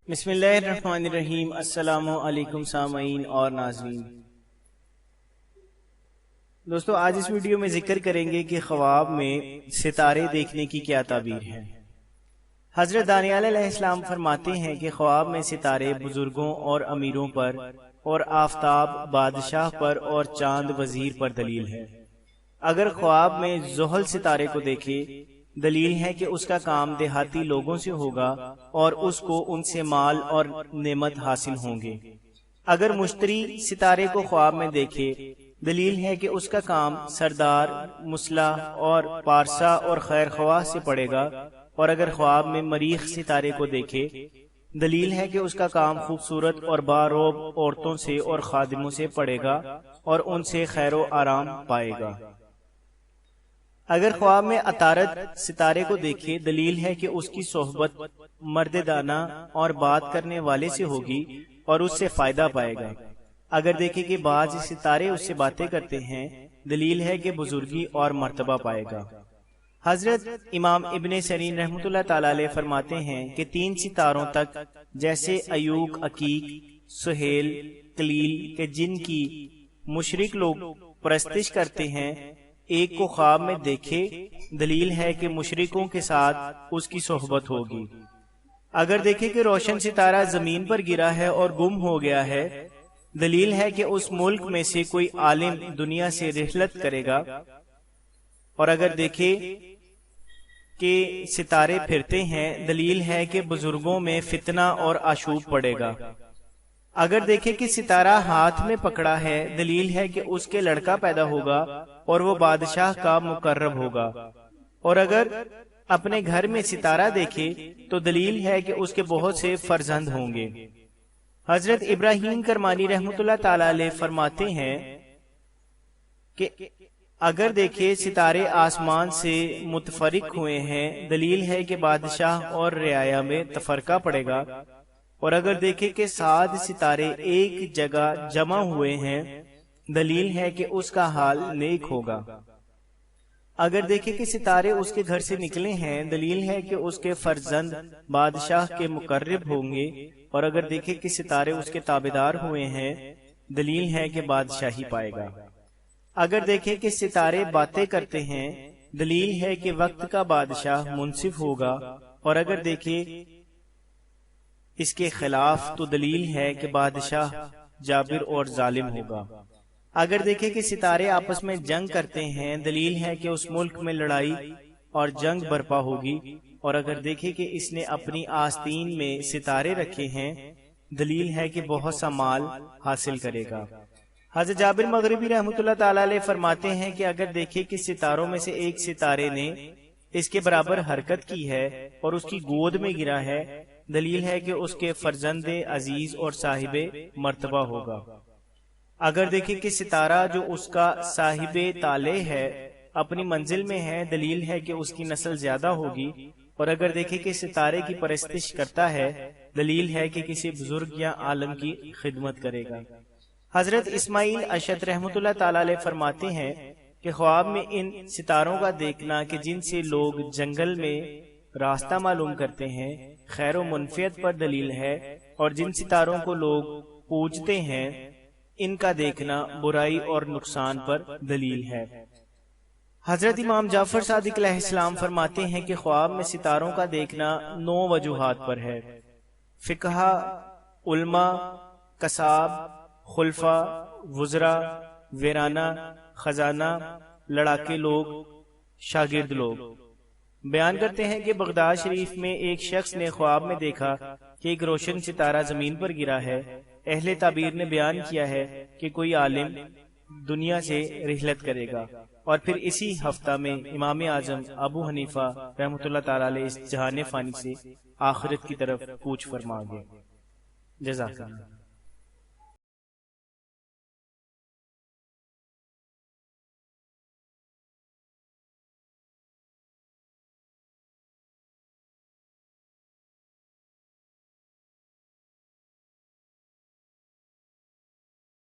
بسم اللہ الرحمن الرحیم۔ السلام علیکم سامعین اور ناظرین۔ دوستو، آج اس ویڈیو میں ذکر کریں گے کہ خواب میں ستارے دیکھنے کی کیا تعبیر ہے۔ حضرت دانیال علیہ السلام فرماتے ہیں کہ خواب میں ستارے بزرگوں اور امیروں پر اور آفتاب بادشاہ پر اور چاند وزیر پر دلیل ہے۔ اگر خواب میں زحل ستارے کو دیکھے، دلیل ہے کہ اس کا کام دیہاتی لوگوں سے ہوگا اور اس کو ان سے مال اور نعمت حاصل ہوں گے۔ اگر مشتری ستارے کو خواب میں دیکھے، دلیل ہے کہ اس کا کام سردار، مسلح اور پارسا اور خیر خواہ سے پڑے گا۔ اور اگر خواب میں مریخ ستارے کو دیکھے، دلیل ہے کہ اس کا کام خوبصورت اور باروب عورتوں سے اور خادموں سے پڑے گا اور ان سے خیر و آرام پائے گا۔ اگر خواب میں عطارد ستارے کو دیکھے، دلیل ہے کہ اس کی صحبت مرد دانا اور بات کرنے والے سے ہوگی اور اس سے فائدہ پائے گا۔ اگر دیکھے کہ بعض ستارے اس سے باتیں کرتے ہیں، دلیل ہے کہ بزرگی اور مرتبہ پائے گا۔ حضرت امام ابن سیرین رحمۃ اللہ تعالی علیہ فرماتے ہیں کہ 3 ستاروں تک، جیسے ایوک، عقیق، سہیل، کلیل کے جن کی مشرک لوگ پرستش کرتے ہیں، ایک کو خواب میں دیکھے، دلیل ہے کہ مشرکوں کے ساتھ اس کی صحبت ہوگی۔ اگر دیکھے کہ روشن ستارہ زمین پر گرا ہے اور گم ہو گیا ہے، دلیل ہے کہ اس ملک میں سے کوئی عالم دنیا سے رحلت کرے گا۔ اور اگر دیکھے کہ ستارے پھرتے ہیں، دلیل ہے کہ بزرگوں میں فتنہ اور آشوب پڑے گا۔ اگر دیکھے کہ ستارہ ہاتھ میں پکڑا ہے، دلیل ہے کہ اس کے لڑکا پیدا ہوگا اور وہ بادشاہ کا مقرب ہوگا۔ اور اگر اپنے گھر میں ستارہ دیکھے تو دلیل ہے کہ اس کے بہت سے فرزند ہوں گے۔ حضرت ابراہیم کرمانی رحمۃ اللہ تعالی علیہ فرماتے ہیں کہ اگر دیکھے ستارے آسمان سے متفرق ہوئے ہیں، دلیل ہے کہ بادشاہ اور رعایا میں تفرقہ پڑے گا۔ اور اگر دیکھے کہ 7 ستارے ایک جگہ جمع ہوئے ہیں، دلیل ہے کہ اس کا حال نیک ہوگا۔ اگر دیکھے کہ ستارے اس کے گھر سے نکلے ہیں، دلیل ہے کہ اس کے فرزند بادشاہ کے مقرب ہوں گے۔ اور اگر دیکھے کہ ستارے اس کے تابعدار ہوئے ہیں، دلیل ہے کہ بادشاہی پائے گا۔ اگر دیکھے کہ ستارے باتیں کرتے ہیں، دلیل ہے کہ وقت کا بادشاہ منصف ہوگا۔ اور اگر دیکھے اس کے خلاف تو دلیل ہے کہ بادشاہ جابر اور ظالم ہوگا۔ اگر دیکھے کہ ستارے آپس میں جنگ کرتے ہیں، دلیل ہے کہ اس ملک میں لڑائی اور جنگ برپا ہوگی۔ اور اگر دیکھے کہ اس نے اپنی آستین میں ستارے رکھے ہیں، دلیل ہے کہ بہت سا مال حاصل کرے گا۔ حضرت جابر مغربی رحمۃ اللہ تعالی علیہ فرماتے ہیں کہ اگر دیکھے کہ ستاروں میں سے ایک ستارے نے اس کے برابر حرکت کی ہے اور اس کی گود میں گرا ہے، دلیل ہے کہ اس کے فرزند عزیز اور صاحب مرتبہ ہوگا۔ اگر دیکھے کہ ستارہ جو اس کا صاحب طالع ہے اپنی منزل میں ہے، دلیل ہے کہ اس کی نسل زیادہ ہوگی۔ اور اگر دیکھے کہ ستارے کی پرستش کرتا ہے، دلیل ہے کہ کسی بزرگ یا عالم کی خدمت کرے گا۔ حضرت اسماعیل اشعث رحمۃ اللہ تعالی علیہ فرماتے ہیں کہ خواب میں ان ستاروں کا دیکھنا کہ جن سے لوگ جنگل میں راستہ معلوم کرتے ہیں، خیر و منفعت پر دلیل ہے۔ اور جن ستاروں کو لوگ پوجتے ہیں، ان کا دیکھنا برائی اور نقصان پر دلیل ہے۔ حضرت امام جعفر صادق علیہ السلام فرماتے ہیں کہ خواب میں ستاروں کا دیکھنا 9 وجوہات پر ہے: فقہا، علماء، قصاب، خلفاء، وزراء، ویرانہ، خزانہ، لڑاکے لوگ، شاگرد لوگ۔ بیان کرتے ہیں کہ بغداد شریف میں ایک شخص نے خواب میں دیکھا کہ ایک روشن ستارہ زمین پر گرا ہے۔ اہل تعبیر نے بیان کیا ہے کہ کوئی عالم دنیا سے رحلت کرے گا۔ اور پھر اسی ہفتہ میں امام اعظم ابو حنیفہ رحمۃ اللہ تعالی علیہ اس جہان فانی سے آخرت کی طرف کوچ فرما گئے۔ جزاک اللہ۔